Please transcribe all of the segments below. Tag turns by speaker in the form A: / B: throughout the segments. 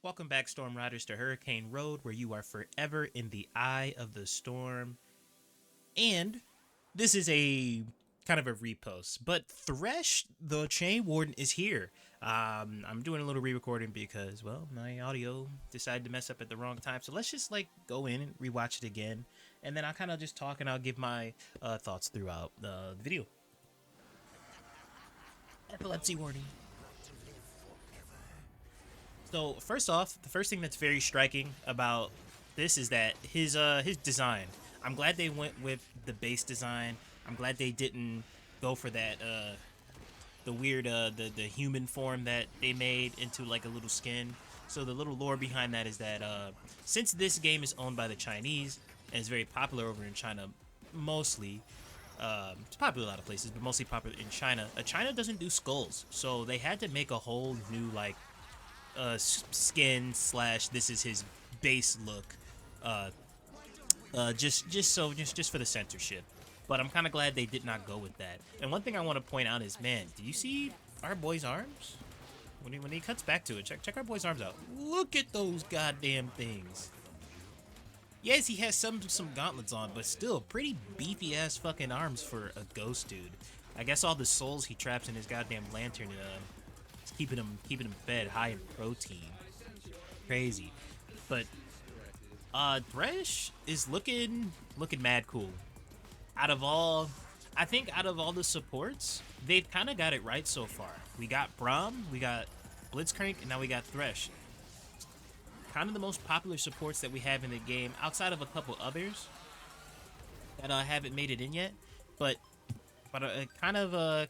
A: Welcome back, Storm Riders, to Hurricane Road, where you are forever in the eye of the storm. And this is a kind of a repost, but Thresh, the Chain Warden, is here. I'm doing a little re-recording because, well, my audio decided to mess up at the wrong time. So let's just go in and rewatch it again, and then I'll kind of just talk and I'll give my thoughts throughout the video. Epilepsy warning. So first off, the first thing that's very striking about this is that his design. I'm glad they went with the base design. I'm glad they didn't go for that the weird the human form that they made into like a little skin. So the little lore behind that is that since this game is owned by the Chinese and is very popular over in China, mostly. It's popular in a lot of places, but mostly popular in China. China doesn't do skulls, so they had to make a whole new skin slash this is his base look just for the censorship, but I'm kind of glad they did not go with that. And one thing I want to point out is, man, do you see our boy's arms when he cuts back to it? Check our boy's arms out. Look at those goddamn things. Yes, he has some gauntlets on, but still pretty beefy ass fucking arms for a ghost dude. I guess all the souls he traps in his goddamn lantern keeping him fed high in protein. Crazy. But Thresh is looking mad cool. I think out of all the supports, they've kind of got it right so far. We got Braum, we got Blitzcrank, and now we got Thresh. Kind of the most popular supports that we have in the game, outside of a couple others that haven't made it in yet. But kind of a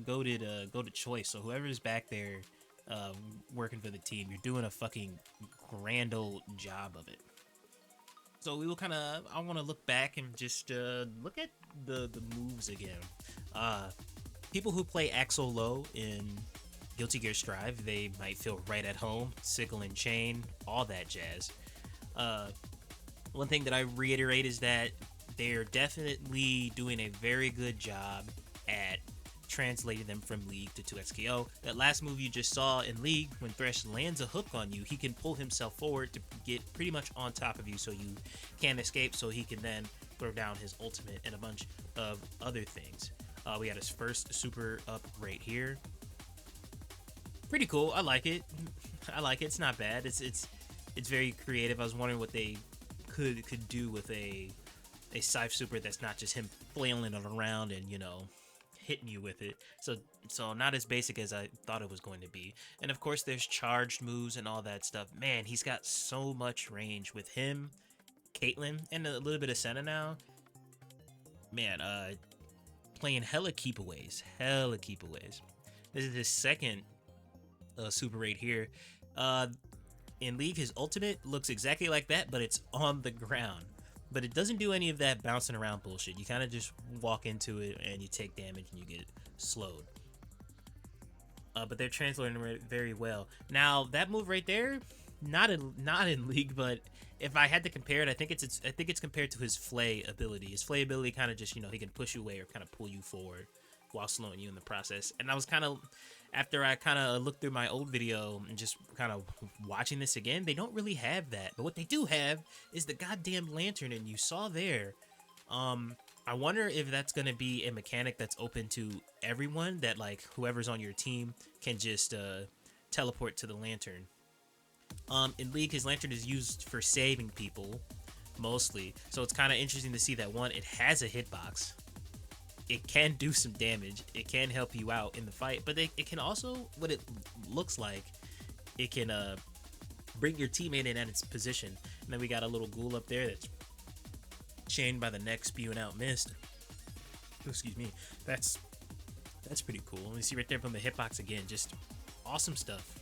A: goated choice. So whoever's back there working for the team, you're doing a fucking grand old job of it. So we will I want to look back and just look at the moves again. People who play Axel Low in Guilty Gear Strive, they might feel right at home. Sickle and Chain, all that jazz. One thing that I reiterate is that they're definitely doing a very good job at translating them from League to 2XKO. That last move you just saw in League, when Thresh lands a hook on you, he can pull himself forward to get pretty much on top of you so you can't escape, so he can then throw down his ultimate and a bunch of other things. We got his first super up right here. Pretty cool. I like it. It's not bad. It's very creative. I was wondering what they could do with a Scythe super that's not just him flailing it around and, hitting you with it. So not as basic as I thought it was going to be. And of course there's charged moves and all that stuff. Man, he's got so much range with him, Caitlyn, and a little bit of Senna now. Man, playing hella keepaways. This is his second super right here. In League, his ultimate looks exactly like that, but it's on the ground. But it doesn't do any of that bouncing around bullshit. You kind of just walk into it and you take damage and you get slowed. But they're translating it very well. Now that move right there, not in League, but if I had to compare it, I think it's compared to his Flay ability. His Flay ability kind of just he can push you away or kind of pull you forward while slowing you in the process. And I was after I looked through my old video and just watching this again, they don't really have that. But what they do have is the goddamn lantern, and you saw there. I wonder if that's gonna be a mechanic that's open to everyone, that whoever's on your team can just teleport to the lantern. In League, his lantern is used for saving people mostly, so it's kind of interesting to see that one, it has a hitbox. It can do some damage. It can help you out in the fight, but it can also, what it looks like, it can bring your teammate in at its position. And then we got a little ghoul up there that's chained by the neck, spewing out mist. Excuse me. That's pretty cool. And you see right there from the hitbox again, just awesome stuff.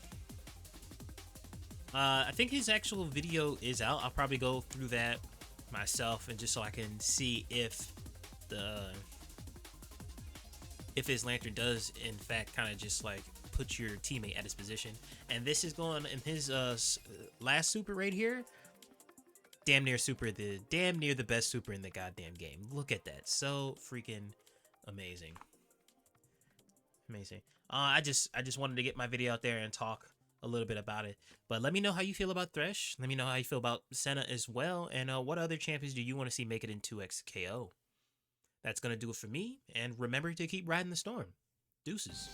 A: I think his actual video is out. I'll probably go through that myself, and just so I can see if his lantern does in fact kind of just put your teammate at his position. And this is going in his last super right here. Damn near the best super in the goddamn game. Look at that. So freaking amazing. I just wanted to get my video out there and talk a little bit about it. But let me know how you feel about Thresh. Let me know how you feel about Senna as well. And what other champions do you want to see make it in 2x KO? That's going to do it for me. And remember to keep riding the storm. Deuces.